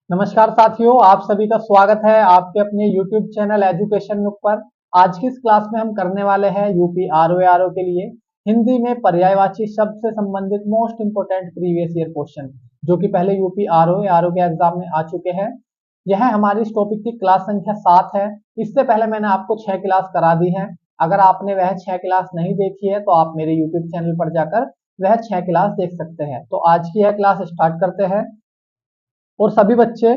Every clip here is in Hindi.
नमस्कार साथियों, आप सभी का स्वागत है आपके अपने YouTube चैनल एजुकेशन नुक पर। आज की इस क्लास में हम करने वाले हैं यूपी आरओ के लिए हिंदी में पर्यायवाची शब्द से संबंधित most important previous year question, जो कि पहले यूपी आरओ के एग्जाम में आ चुके हैं। यह हमारी इस टॉपिक की क्लास संख्या 7 है। इससे पहले मैंने आपको 6 क्लास करा दी है। अगर आपने वह 6 क्लास नहीं देखी है तो आप मेरे YouTube चैनल पर जाकर वह 6 क्लास देख सकते हैं। तो आज की यह क्लास स्टार्ट करते हैं और सभी बच्चे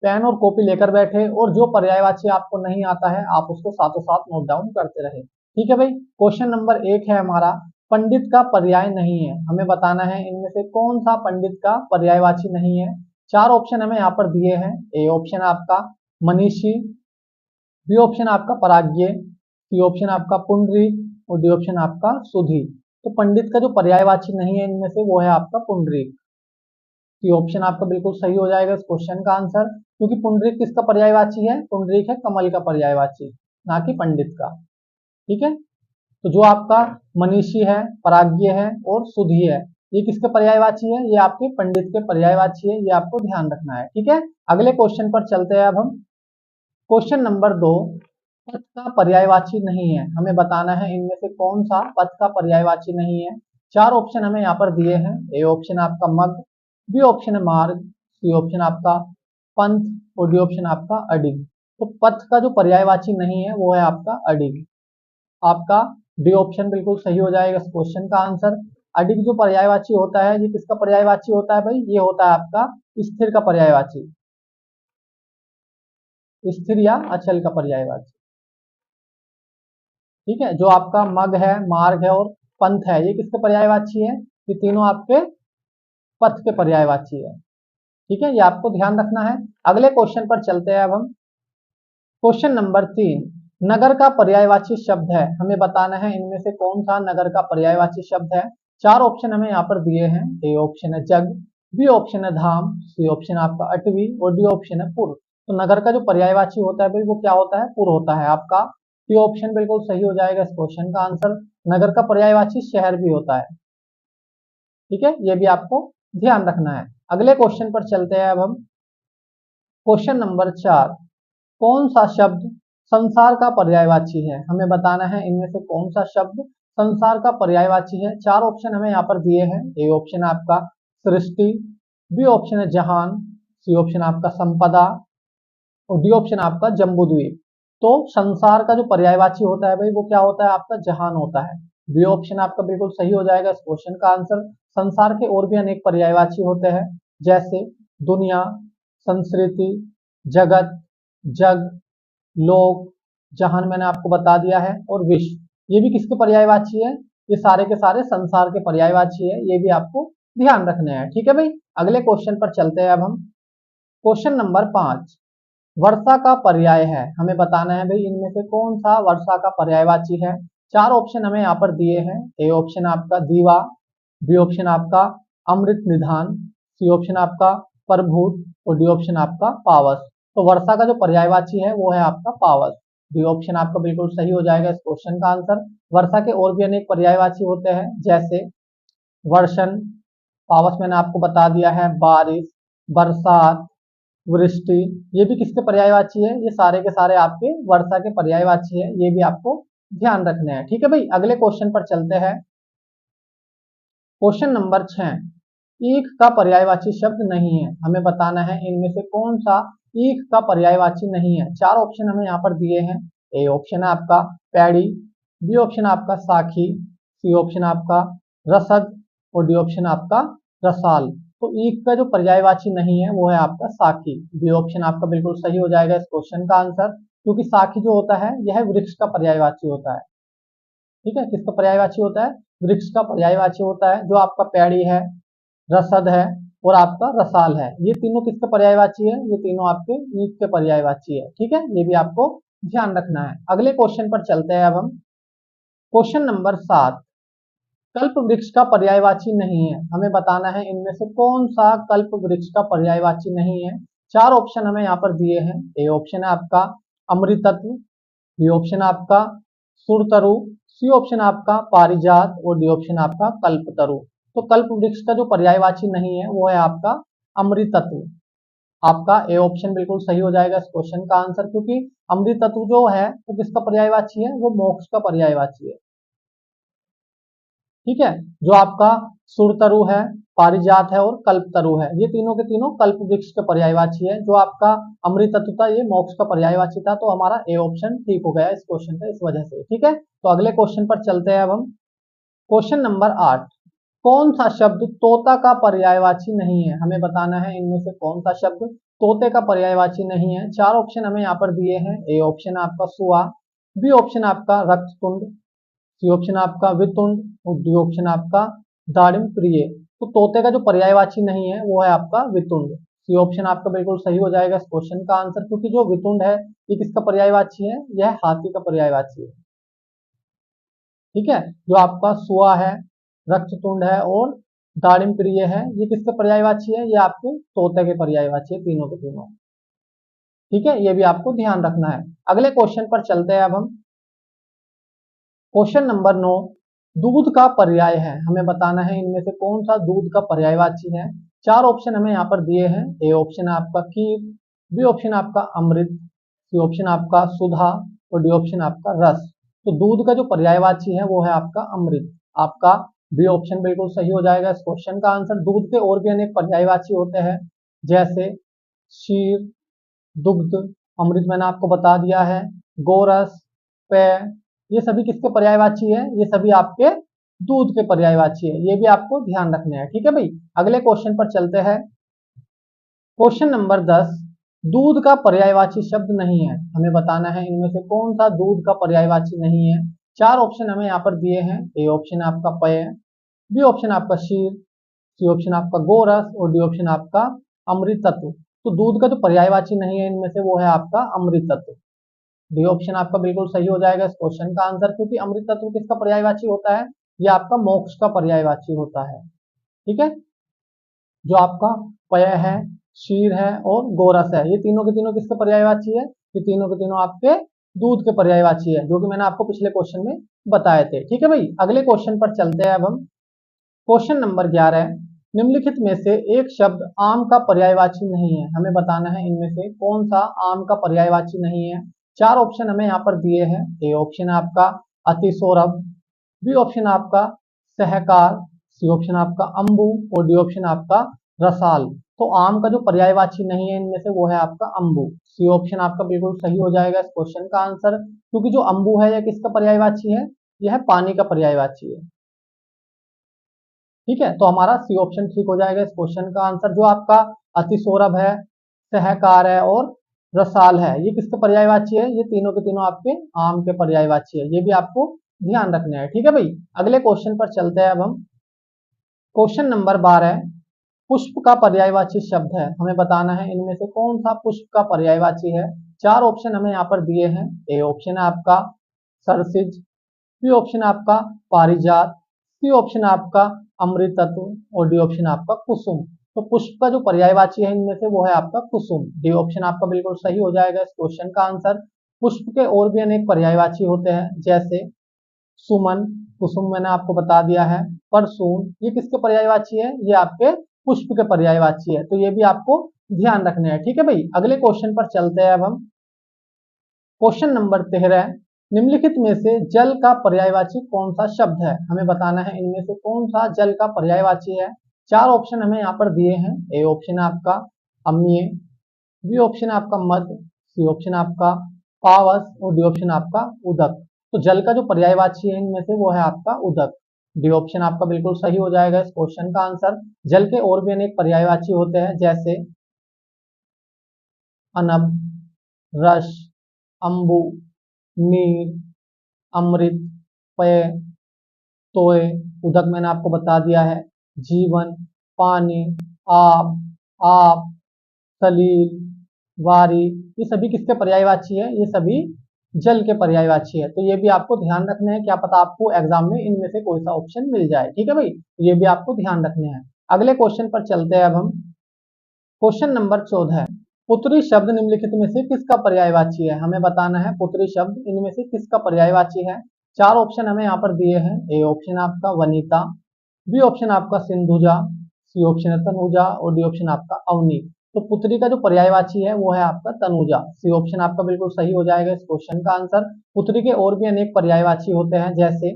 पेन और कॉपी लेकर बैठे और जो पर्यायवाची आपको नहीं आता है आप उसको साथों साथ नोट डाउन करते रहे। ठीक है भाई। क्वेश्चन नंबर 1 है हमारा, पंडित का पर्याय नहीं है। हमें बताना है इनमें से कौन सा पंडित का पर्यायवाची नहीं है। 4 ऑप्शन हमें यहाँ पर दिए हैं। ए ऑप्शन आपका मनीषी, बी ऑप्शन आपका पराग्य, सी ऑप्शन आपका पुंडरी और डी ऑप्शन आपका सुधी। तो पंडित का जो पर्यायवाची नहीं है इनमें से वो है आपका पुंडरी। ये ऑप्शन आपका बिल्कुल सही हो जाएगा इस क्वेश्चन का आंसर, क्योंकि पुंडरीक किसका पर्यायवाची है? पुंडरीक है कमल का पर्यायवाची, ना कि पंडित का। ठीक है। तो जो आपका मनीषी है, पराग्य है और सुधी है, ये किसके पर्यायवाची है? ये आपके पंडित के पर्यायवाची है। ये आपको ध्यान रखना है। ठीक है। अगले क्वेश्चन पर चलते हैं अब हम। क्वेश्चन नंबर 2, पथ का पर्यायवाची नहीं है। हमें बताना है इनमें से कौन सा पथ का पर्यायवाची नहीं है। 4 ऑप्शन हमें यहाँ पर दिए हैं। ए ऑप्शन आपका मग, बी ऑप्शन है मार्ग, सी ऑप्शन आपका पंथ और डी ऑप्शन आपका अडिग। तो पथ का जो पर्यायवाची नहीं है वो है आपका अडिग। आपका डी ऑप्शन बिल्कुल सही हो जाएगा इस क्वेश्चन का आंसर। अडिग जो पर्यायवाची होता है ये किसका पर्यायवाची होता है भाई? ये होता है आपका स्थिर का पर्यायवाची, स्थिर या अचल का पर्यायवाची। ठीक है। जो आपका मग है, मार्ग है और पंथ है, ये किसके पर्यायवाची है? ये तीनों आपके पथ के पर्यायवाची है। ठीक है, ये आपको ध्यान रखना है। अगले क्वेश्चन पर चलते हैं अब हम। क्वेश्चन नंबर 3, नगर का पर्यायवाची शब्द है। हमें बताना है इनमें से कौन सा नगर का पर्यायवाची शब्द है। 4 ऑप्शन हमें यहाँ पर दिए हैं। ए ऑप्शन है जग, बी ऑप्शन है धाम, सी ऑप्शन आपका अटवी और डी ऑप्शन है पुर। तो नगर का जो पर्यायवाची होता है भाई वो क्या होता है? पुर होता है। आपका सी ऑप्शन बिल्कुल सही हो जाएगा इस क्वेश्चन का आंसर। नगर का पर्यायवाची शहर भी होता है। ठीक है, ये भी आपको ध्यान रखना है। अगले क्वेश्चन पर चलते हैं अब हम। क्वेश्चन नंबर 4, कौन सा शब्द संसार का पर्यायवाची है? हमें बताना है इनमें से कौन सा शब्द संसार का पर्यायवाची है। 4 ऑप्शन हमें यहाँ पर दिए हैं। ए ऑप्शन आपका सृष्टि, बी ऑप्शन है जहान, सी ऑप्शन आपका संपदा और डी ऑप्शन आपका जम्बूद्वीप। तो संसार का जो पर्यायवाची होता है भाई वो क्या होता है? आपका जहान होता है। बी ऑप्शन आपका बिल्कुल सही हो जाएगा इस क्वेश्चन का आंसर। संसार के और भी अनेक पर्यायवाची होते हैं, जैसे दुनिया, संस्कृति, जगत, जग, लोक, जहान मैंने आपको बता दिया है और विश्व। ये भी किसके पर्यायवाची है? ये सारे के सारे संसार के पर्यायवाची है। ये भी आपको ध्यान रखने हैं। ठीक है भाई। अगले क्वेश्चन पर चलते हैं अब हम। क्वेश्चन नंबर 5, वर्षा का पर्याय है। हमें बताना है भाई इनमें से कौन सा वर्षा का पर्यायवाची है। 4 ऑप्शन हमें यहाँ पर दिए हैं। ए ऑप्शन आपका दीवा, बी ऑप्शन आपका अमृत निधान, सी ऑप्शन आपका प्रभूत और डी ऑप्शन आपका पावस। तो वर्षा का जो पर्यायवाची है वो है आपका पावस। डी ऑप्शन आपका बिल्कुल सही हो जाएगा इस क्वेश्चन का आंसर। वर्षा के और भी अनेक पर्यायवाची होते हैं, जैसे वर्षण, पावस मैंने आपको बता दिया है, बारिश, बरसात, वृष्टि। ये भी किसके पर्यायवाची है? ये सारे के सारे आपके वर्षा के पर्यायवाची है। ये भी आपको ध्यान रखने हैं। ठीक है भाई। अगले क्वेश्चन पर चलते हैं। क्वेश्चन नंबर 6, ईख का पर्यायवाची शब्द नहीं है। हमें बताना है इनमें से कौन सा ईख का पर्यायवाची नहीं है। 4 ऑप्शन हमें यहाँ पर दिए हैं। ए ऑप्शन है आपका पैड़ी, बी ऑप्शन आपका साखी, सी ऑप्शन आपका रसद और डी ऑप्शन आपका रसाल। तो ईख का जो पर्यायवाची नहीं है वो है आपका साखी। बी ऑप्शन आपका बिल्कुल सही हो जाएगा इस क्वेश्चन का आंसर, क्योंकि साखी जो होता है यह वृक्ष का पर्यायवाची होता है। ठीक है, किसका पर्यायवाची होता है? वृक्ष का पर्यायवाची होता है। जो आपका पैड़ी है, रसद है और आपका रसाल है, ये तीनों किसके पर्यायवाची है? ये तीनों आपके ईख के पर्यायवाची है। ठीक है, ये भी आपको ध्यान रखना है। अगले क्वेश्चन पर चलते हैं अब हम। क्वेश्चन नंबर 7, कल्प वृक्ष का पर्यायवाची नहीं है। हमें बताना है इनमें से कौन सा कल्प वृक्ष का पर्यायवाची नहीं है। 4 ऑप्शन हमें यहाँ पर दिए हैं। ए ऑप्शन है आपका अमृतत्व, बी ऑप्शन आपका सुरतरु, सी ऑप्शन आपका पारिजात और डी ऑप्शन आपका कल्पतरु। तो कल्प वृक्ष का जो पर्यायवाची नहीं है वो है आपका अमृतत्व। आपका ए ऑप्शन बिल्कुल सही हो जाएगा इस क्वेश्चन का आंसर, क्योंकि अमृत तत्व जो है वो किसका पर्यायवाची है, वो मोक्ष का पर्यायवाची है। ठीक है, जो आपका सुरतरु है, पारिजात है और कल्पतरु है, ये तीनों के तीनों कल्प वृक्ष के पर्यायवाची है। जो आपका अमृत तत्व था ये मोक्ष का पर्यायवाची था, तो हमारा ए ऑप्शन ठीक हो गया इस क्वेश्चन का इस वजह से। ठीक है, तो अगले क्वेश्चन पर चलते हैं अब हम। क्वेश्चन नंबर 8, कौन सा शब्द तोता का पर्यायवाची नहीं है? हमें बताना है इनमें से कौन सा शब्द तोते का पर्यायवाची नहीं है। चार ऑप्शन हमें यहाँ पर दिए हैं। ए ऑप्शन आपका सुआ, बी ऑप्शन आपका रक्ततुंड, सी ऑप्शन आपका वितुंड और डी ऑप्शन आपका दाड़िम प्रिय। तो तोते का जो पर्यायवाची नहीं है वो है आपका वितुंड। सी ऑप्शन आपका बिल्कुल सही हो जाएगा इस क्वेश्चन का आंसर, क्योंकि जो वितुंड है ये किसका पर्यायवाची है, यह हाथी का पर्यायवाची है। ठीक है, जो आपका सुआ है, रक्ततुंड है और दाड़िम प्रिय है, ये किसके पर्यायवाची है, ये आपके तोते के पर्यायवाची है, तीनों के तीनों। ठीक है, ये भी आपको ध्यान रखना है। अगले क्वेश्चन पर चलते हैं अब हम। क्वेश्चन नंबर 9, दूध का पर्याय है, हमें बताना है इनमें से कौन सा दूध का पर्यायवाची है। चार ऑप्शन हमें यहाँ पर दिए हैं। ए ऑप्शन आपका खीर, बी ऑप्शन आपका अमृत, सी ऑप्शन आपका सुधा और डी ऑप्शन आपका रस। तो दूध का जो पर्यायवाची है वो है आपका अमृत। आपका बी ऑप्शन बिल्कुल सही हो जाएगा इस क्वेश्चन का आंसर। दूध के और भी अनेक पर्यायवाची होते हैं, जैसे क्षीर, दुग्ध, अमृत मैंने आपको बता दिया है, गोरस, पेय, ये सभी किसके पर्यायवाची है, ये सभी आपके दूध के पर्यायवाची है। ये भी आपको ध्यान रखने हैं। ठीक है भाई, अगले क्वेश्चन पर चलते हैं। क्वेश्चन नंबर 10, दूध का पर्यायवाची शब्द नहीं है, हमें बताना है इनमें से कौन सा दूध का पर्यायवाची नहीं है। चार ऑप्शन हमें यहाँ पर दिए हैं। ए ऑप्शन आपका पेय, बी ऑप्शन आपका क्षीर, सी ऑप्शन आपका गोरस और डी ऑप्शन आपका अमृत तत्व। तो दूध का जो पर्यायवाची नहीं है इनमें से वो है आपका अमृत तत्व। डी ऑप्शन आपका बिल्कुल सही हो जाएगा इस क्वेश्चन का आंसर, क्योंकि अमृत तत्व किसका पर्यायवाची होता है, ये आपका मोक्ष का पर्यायवाची होता है। ठीक है, जो आपका पय है, क्षीर है और गोरस है, ये तीनों के तीनों किसके पर्यायवाची है, ये तीनों के तीनों आपके दूध के पर्यायवाची है, जो कि मैंने आपको पिछले क्वेश्चन में बताए थे। ठीक है भाई, अगले क्वेश्चन पर चलते हैं अब हम। क्वेश्चन नंबर 11, निम्नलिखित में से एक शब्द आम का पर्यायवाची नहीं है, हमें बताना है इनमें से कौन सा आम का पर्यायवाची नहीं है। चार ऑप्शन हमें यहाँ पर दिए हैं। ए ऑप्शन आपका अतिसौरभ, बी ऑप्शन आपका सहकार, सी ऑप्शन आपका अम्बु और डी ऑप्शन आपका रसाल। तो आम का जो पर्यायवाची नहीं है इनमें से वो है आपका अम्बु। सी ऑप्शन आपका बिल्कुल सही हो जाएगा इस क्वेश्चन का आंसर, क्योंकि जो अम्बु है यह किसका पर्यायवाची है, यह पानी का पर्यायवाची है। ठीक है, तो हमारा सी ऑप्शन ठीक हो जाएगा इस क्वेश्चन का आंसर। जो आपका अतिसौरभ है, सहकार है और रसाल है, ये किसके पर्यायवाची है, ये तीनों के तीनों आपके आम के पर्यायवाची है। ये भी आपको ध्यान रखना है। ठीक है भाई, अगले क्वेश्चन पर चलते हैं अब हम। क्वेश्चन नंबर 12, पुष्प का पर्यायवाची शब्द है, हमें बताना है इनमें से कौन सा पुष्प का पर्यायवाची है। चार ऑप्शन हमें यहाँ पर दिए हैं। ए ऑप्शन आपका सरसिज, बी ऑप्शन आपका पारिजात, सी ऑप्शन आपका अमृत तत्व और डी ऑप्शन आपका कुसुम। तो पुष्प का जो पर्यायवाची है इनमें से वो है आपका कुसुम। डी ऑप्शन आपका बिल्कुल सही हो जाएगा इस क्वेश्चन का आंसर। पुष्प के और भी अनेक पर्यायवाची होते हैं, जैसे सुमन, कुसुम मैंने आपको बता दिया है, परसून, ये किसके पर्यायवाची है, ये आपके पुष्प के पर्यायवाची है। तो ये भी आपको ध्यान रखने हैं। ठीक है भाई, अगले क्वेश्चन पर चलते हैं अब हम। क्वेश्चन नंबर 13, निम्नलिखित में से जल का पर्यायवाची कौन सा शब्द है, हमें बताना है इनमें से कौन सा जल का पर्यायवाची है। चार ऑप्शन हमें यहाँ पर दिए हैं। ए ऑप्शन आपका अम्लीय, बी ऑप्शन आपका मद, सी ऑप्शन आपका पावस और डी ऑप्शन आपका उदक। तो जल का जो पर्यायवाची है इनमें से वो है आपका उदक। डी ऑप्शन आपका बिल्कुल सही हो जाएगा इस क्वेश्चन का आंसर। जल के और भी अनेक पर्यायवाची होते हैं, जैसे अनब, रस, अम्बु, नीर, अमृत, पेय, तोय, उदक मैंने आपको बता दिया है, जीवन, पानी, आप, सलील, वारी, ये सभी किसके पर्यायवाची है, ये सभी जल के पर्यायवाची है। तो ये भी आपको ध्यान रखने हैं, क्या पता आपको एग्जाम में इनमें से कोई सा ऑप्शन मिल जाए। ठीक है भाई, तो ये भी आपको ध्यान रखने हैं। अगले क्वेश्चन पर चलते हैं अब हम। क्वेश्चन नंबर 14, पुत्री शब्द निम्नलिखित में से किसका पर्यायवाची है, हमें बताना है पुत्री शब्द इनमें से किसका पर्यायवाची है। चार ऑप्शन हमें यहाँ पर दिए हैं। ए ऑप्शन आपका वनिता, बी ऑप्शन आपका सिंधुजा, सी ऑप्शन है तनुजा और डी ऑप्शन आपका अवनी। तो पुत्री का जो पर्यायवाची है वो है आपका तनुजा। सी ऑप्शन आपका बिल्कुल सही हो जाएगा इस क्वेश्चन का आंसर। पुत्री के और भी अनेक पर्यायवाची होते हैं, जैसे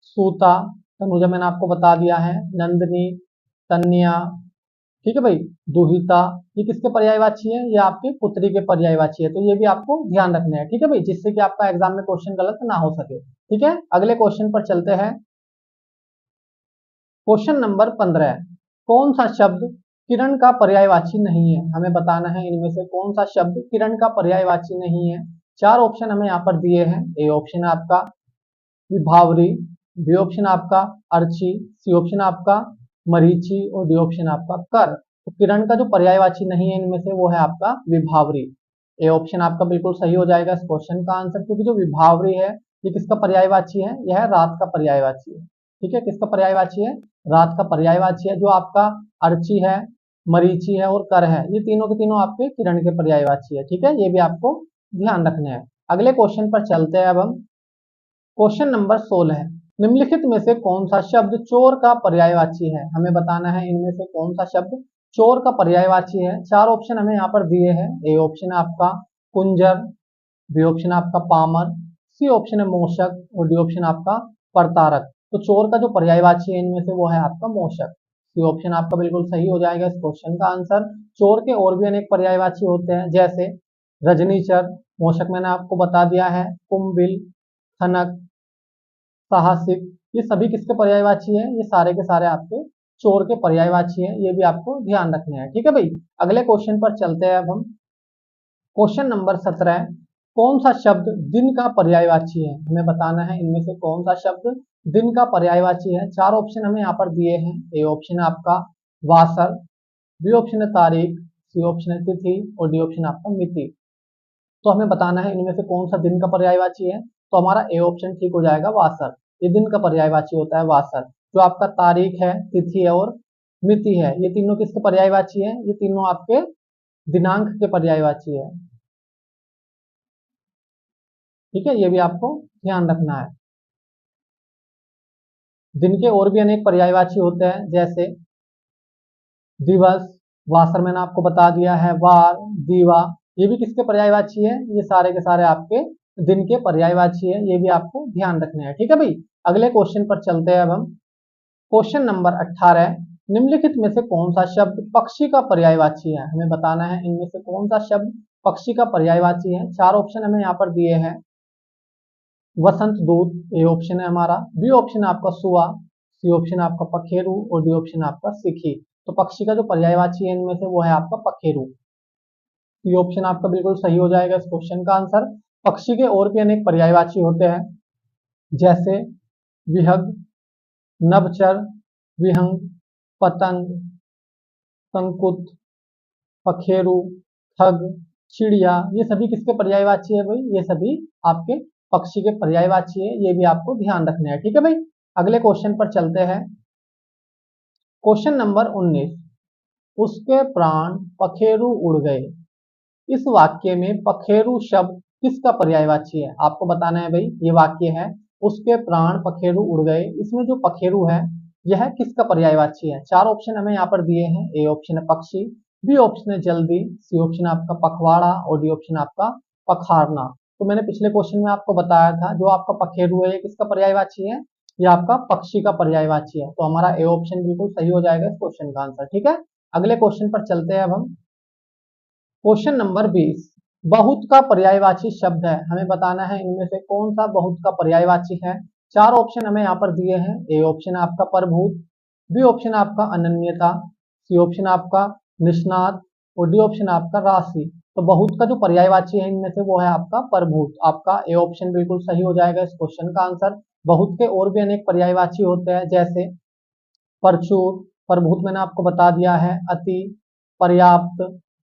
सूता, तनुजा मैंने आपको बता दिया है, नंदिनी, कन्या, ठीक है भाई, दुहिता, ये किसके पर्यायवाची है? ये आपकी पुत्री के पर्यायवाची है। तो ये भी आपको ध्यान रखना है, ठीक है भाई, जिससे कि आपका एग्जाम में क्वेश्चन गलत ना हो सके। ठीक है, अगले क्वेश्चन पर चलते हैं। क्वेश्चन नंबर 15, कौन सा शब्द किरण का पर्यायवाची नहीं है? हमें बताना है इनमें से कौन सा शब्द किरण का पर्यायवाची नहीं है। चार ऑप्शन हमें यहाँ पर दिए हैं। ए ऑप्शन है आपका विभावरी, बी ऑप्शन आपका अर्ची, सी ऑप्शन आपका मरीचि और डी ऑप्शन आपका कर। तो किरण का जो पर्यायवाची नहीं है इनमें से वो है आपका विभावरी। ए ऑप्शन आपका बिल्कुल सही हो जाएगा इस क्वेश्चन का आंसर, क्योंकि जो विभावरी है ये किसका पर्यायवाची है? यह रात का पर्यायवाची है। ठीक है, किसका पर्यायवाची है? रात का पर्यायवाची है। जो आपका अर्ची है, मरीचि है और कर है, ये तीनों के तीनों आपके किरण के पर्यायवाची है। ठीक है, ये भी आपको ध्यान रखना है। अगले क्वेश्चन पर चलते हैं अब हम। क्वेश्चन नंबर 16 है, निम्नलिखित में से कौन सा शब्द चोर का पर्यायवाची है? हमें बताना है इनमें से कौन सा शब्द चोर का पर्यायवाची है। चार ऑप्शन हमें यहाँ पर दिए हैं। ए ऑप्शन आपका कुंजर, बी ऑप्शन आपका पामर, सी ऑप्शन है मोशक और डी ऑप्शन आपका प्रतारक। तो चोर का जो पर्यायवाची है इनमें से वो है आपका मोशक। सी ऑप्शन आपका बिल्कुल सही हो जाएगा इस क्वेश्चन का आंसर। चोर के और भी अनेक पर्यायवाची होते हैं, जैसे रजनीचर, मोशक मैंने आपको बता दिया है, कुंभिल, खनक, साहसिक, ये सभी किसके पर्यायवाची है? ये सारे के सारे आपके चोर के पर्यायवाची है। ये भी आपको ध्यान रखना है। ठीक है भाई, अगले क्वेश्चन पर चलते हैं अब हम। क्वेश्चन नंबर 17, कौन सा शब्द दिन का पर्यायवाची है? हमें बताना है इनमें से कौन सा शब्द दिन का पर्यायवाची है। चार ऑप्शन हमें यहाँ पर दिए हैं। ए ऑप्शन है आपका वासर, बी ऑप्शन है तारीख, सी ऑप्शन है तिथि और डी ऑप्शन आपका मिति। तो हमें बताना है इनमें से कौन सा दिन का पर्यायवाची है। तो हमारा ए ऑप्शन ठीक हो जाएगा, वासर। ये दिन का पर्यायवाची होता है वासर। जो आपका तारीख है, तिथि है और मिति है, ये तीनों किसके पर्यायवाची है? ये तीनों आपके दिनांक के पर्यायवाची है। ठीक है, ये भी आपको ध्यान रखना है। दिन के और भी अनेक पर्यायवाची होते हैं, जैसे दिवस, वासर मैंने आपको बता दिया है, वार, दीवा, ये भी किसके पर्यायवाची है? ये सारे के सारे आपके दिन के पर्यायवाची है। ये भी आपको ध्यान रखना है। ठीक है भाई, अगले क्वेश्चन पर चलते हैं अब हम। क्वेश्चन नंबर 18, निम्नलिखित में से कौन सा शब्द पक्षी का पर्यायवाची है? हमें बताना है इनमें से कौन सा शब्द पक्षी का पर्यायवाची है। चार ऑप्शन हमें यहाँ पर दिए हैं। वसंत दूत, ए ऑप्शन है हमारा, बी ऑप्शन है आपका सुआ, सी ऑप्शन है आपका पखेरु और डी ऑप्शन है आपका सिखी। तो पक्षी का जो पर्यायवाची है इनमें से वो है आपका पखेरु। ये ऑप्शन आपका बिल्कुल सही हो जाएगा इस क्वेश्चन का आंसर। पक्षी के और भी अनेक पर्यायवाची होते हैं, जैसे विहग, नभचर, विहंग, पतंग, संकुत, पखेरु, ठग, चिड़िया, ये सभी किसके पर्यायवाची है भाई? ये सभी आपके पक्षी के पर्यायवाची है। ये भी आपको ध्यान रखना है। ठीक है भाई, अगले क्वेश्चन पर चलते हैं। क्वेश्चन नंबर 19, उसके प्राण पखेरु उड़ गए। इस वाक्य में पखेरु शब्द किसका पर्यायवाची है? आपको बताना है भाई। ये वाक्य है, उसके प्राण पखेरु उड़ गए, इसमें जो पखेरु है यह किसका पर्यायवाची है? चार ऑप्शन हमें यहाँ पर दिए हैं। ए ऑप्शन है पक्षी, बी ऑप्शन है जल्दी, सी ऑप्शन आपका पखवाड़ा और डी ऑप्शन आपका पखारना। तो मैंने पिछले क्वेश्चन में आपको बताया था, जो आपका पखेरु है ये किसका पर्यायवाची है? ये आपका पक्षी का पर्यायवाची है। तो हमारा ए ऑप्शन बिल्कुल सही हो जाएगा इस क्वेश्चन का आंसर। ठीक है, अगले क्वेश्चन पर चलते हैं अब हम। क्वेश्चन नंबर 20, बहुत का पर्यायवाची शब्द है। हमें बताना है इनमें से कौन सा बहुत का पर्यायवाची है। चार ऑप्शन हमें यहाँ पर दिए हैं। ए ऑप्शन आपका प्रभुत, बी ऑप्शन आपका अनन्यता, सी ऑप्शन आपका निष्णात और डी ऑप्शन आपका राशि। तो बहुत का जो पर्यायवाची है इनमें से वो है आपका प्रभुत। आपका ए ऑप्शन बिल्कुल सही हो जाएगा इस क्वेश्चन का आंसर। बहुत के और भी अनेक पर्यायवाची होते हैं, जैसे प्रचुर, प्रभुत मैंने आपको बता दिया है, अति, पर्याप्त,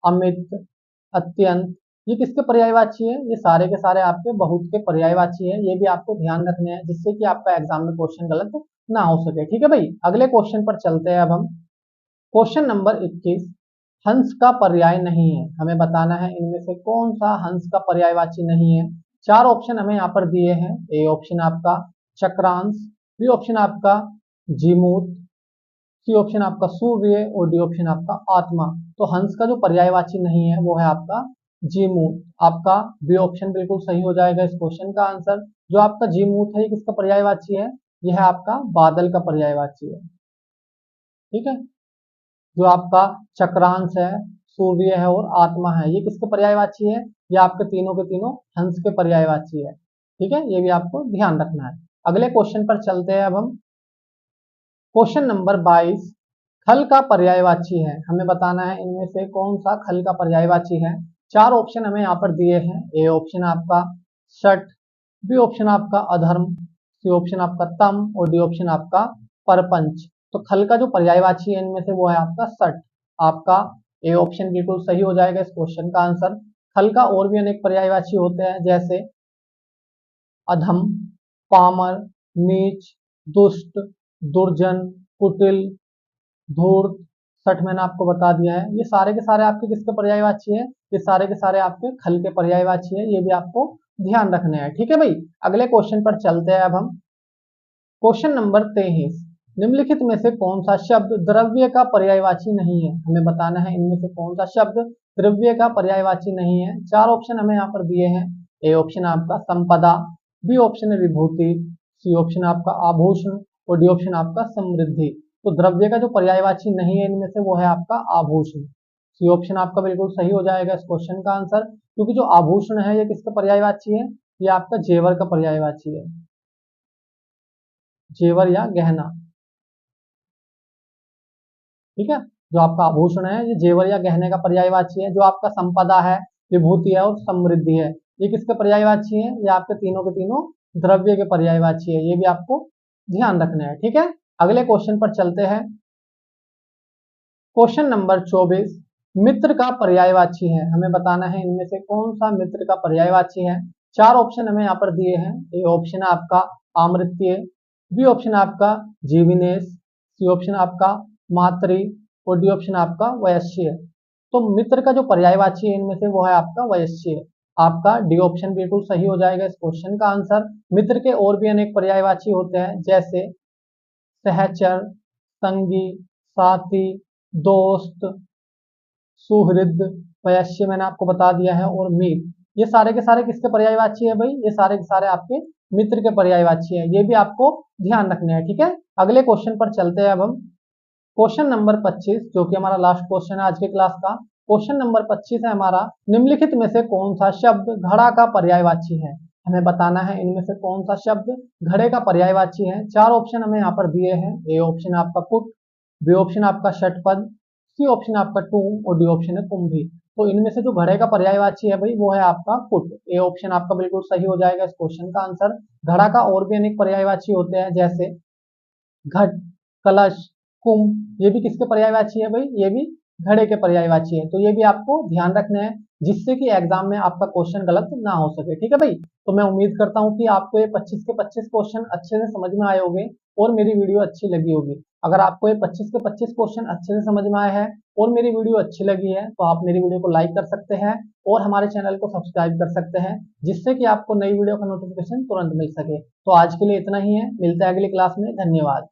अमित, अत्यंत, ये किसके पर्यायवाची है? ये सारे के सारे आपके बहुत के पर्यायवाची है। ये भी आपको ध्यान रखने हैं, जिससे कि आपका एग्जाम में क्वेश्चन गलत ना हो सके। ठीक है भाई, अगले क्वेश्चन पर चलते हैं अब हम। क्वेश्चन नंबर 21, हंस का पर्याय नहीं है। हमें बताना है इनमें से कौन सा हंस का पर्यायवाची नहीं है। चार ऑप्शन हमें यहाँ पर दिए हैं। ए ऑप्शन आपका चक्रांश, बी ऑप्शन आपका जीमूत, सी ऑप्शन आपका सूर्य और डी ऑप्शन आपका आत्मा। तो हंस का जो पर्यायवाची नहीं है वो है आपका जीमूत। आपका बी ऑप्शन बिल्कुल सही हो जाएगा इस क्वेश्चन का आंसर। जो आपका जीमूत है ये किसका पर्यायवाची है? यह है आपका बादल का पर्यायवाची है। ठीक है। जो आपका चक्रांश है, सूर्य है और आत्मा है, ये किसके पर्यायवाची है? ये आपके तीनों के तीनों हंस के पर्यायवाची है। ठीक है, ये भी आपको ध्यान रखना है। अगले क्वेश्चन पर चलते हैं अब हम। क्वेश्चन नंबर 22, खल का पर्यायवाची है, हमें बताना है इनमें से कौन सा खल का पर्यायवाची है। चार ऑप्शन हमें यहाँ पर दिए हैं। ए ऑप्शन आपका षट, बी ऑप्शन आपका अधर्म, सी ऑप्शन आपका तम और डी ऑप्शन आपका परपंच। तो खल का जो पर्यायवाची है इनमें से वो है आपका षट। आपका ए ऑप्शन बिल्कुल सही हो जाएगा इस क्वेश्चन का आंसर। खल का और भी अनेक पर्यायवाची होते हैं, जैसे अधम, पामर, नीच, दुष्ट, दुर्जन, कुटिल, धूर्त। षट मैंने आपको बता दिया है। ये सारे के सारे आपके किसके पर्यायवाची है? ये सारे के सारे आपके खल के पर्यायवाची है। ये भी आपको ध्यान रखने हैं। ठीक है भाई, अगले क्वेश्चन पर चलते हैं अब हम। क्वेश्चन नंबर 23, निम्नलिखित में से कौन सा शब्द द्रव्य का पर्यायवाची नहीं है? हमें बताना है इनमें से कौन सा शब्द द्रव्य का पर्यायवाची नहीं है। चार ऑप्शन हमें यहाँ पर दिए हैं। ए ऑप्शन आपका संपदा, बी ऑप्शन है विभूति, सी ऑप्शन आपका आभूषण और डी ऑप्शन आपका समृद्धि। तो द्रव्य का जो पर्यायवाची नहीं है इनमें से वो है आपका आभूषण। सी ऑप्शन आपका बिल्कुल सही हो जाएगा इस क्वेश्चन का आंसर, क्योंकि जो आभूषण है ये किसका पर्यायवाची है? ये आपका जेवर का पर्यायवाची है। जेवर या गहना। ठीक है, जो आपका आभूषण है ये जेवर या गहने का पर्यायवाची है। जो आपका संपदा है, विभूति है और समृद्धि है, ये किसके पर्यायवाची है? ये आपके तीनों के तीनों द्रव्य के पर्यायवाची है। ये भी आपको ध्यान रखना है। ठीक है, अगले क्वेश्चन पर चलते हैं। क्वेश्चन नंबर 24, मित्र का पर्यायवाची है, हमें बताना है इनमें से कौन सा मित्र का पर्यायवाची है। चार ऑप्शन हमें यहाँ पर दिए हैं। ए ऑप्शन आपका आमृत्य, बी ऑप्शन आपका जीविनेश, सी ऑप्शन आपका मातृ और डी ऑप्शन आपका वयस्य। तो मित्र का जो पर्यायवाची है इनमें से वो है आपका वयस्य। आपका डी ऑप्शन बिल्कुल सही हो जाएगा इस क्वेश्चन का आंसर। मित्र के और भी अनेक पर्यायवाची होते हैं, जैसे सहचर, संगी, साथी, दोस्त, सुहृद, वयस्य मैंने आपको बता दिया है, और मीत। ये सारे के सारे किसके पर्यायवाची है भाई? ये सारे के सारे आपके मित्र के पर्यायवाची है। ये भी आपको ध्यान रखने हैं। ठीक है, अगले क्वेश्चन पर चलते हैं अब हम। क्वेश्चन नंबर 25, जो कि हमारा लास्ट क्वेश्चन है आज के क्लास का। क्वेश्चन नंबर 25 है हमारा, निम्नलिखित में से कौन सा शब्द घड़ा का पर्यायवाची है? हमें बताना है इनमें से कौन सा शब्द घड़े का पर्यायवाची है। चार ऑप्शन हमें यहाँ पर दिए हैं। ए ऑप्शन आपका पुट, बी ऑप्शन आपका षटपद, सी ऑप्शन आपका टूम और डी ऑप्शन है कुंभी। तो इनमें से जो घड़े का पर्यायवाची है भाई वो है आपका पुट। ए ऑप्शन आपका बिल्कुल सही हो जाएगा इस क्वेश्चन का आंसर। घड़ा का और भी अनेक पर्यायवाची होते हैं, जैसे घट, कलश, कुंभ। ये भी किसके पर्यायवाची है भाई? ये भी घड़े के पर्यायवाची है। तो ये भी आपको ध्यान रखना है, जिससे कि एग्जाम में आपका क्वेश्चन गलत ना हो सके। ठीक है भाई, तो मैं उम्मीद करता हूँ कि आपको ये 25 के 25 क्वेश्चन अच्छे से समझ में आए होंगे और मेरी वीडियो अच्छी लगी होगी। अगर आपको ये 25 के 25 क्वेश्चन अच्छे से समझ में आए हैं और मेरी वीडियो अच्छी लगी है, तो आप मेरी वीडियो को लाइक कर सकते हैं और हमारे चैनल को सब्सक्राइब कर सकते हैं, जिससे कि आपको नई वीडियो का नोटिफिकेशन तुरंत मिल सके। तो आज के लिए इतना ही है, मिलते हैं अगली क्लास में। धन्यवाद।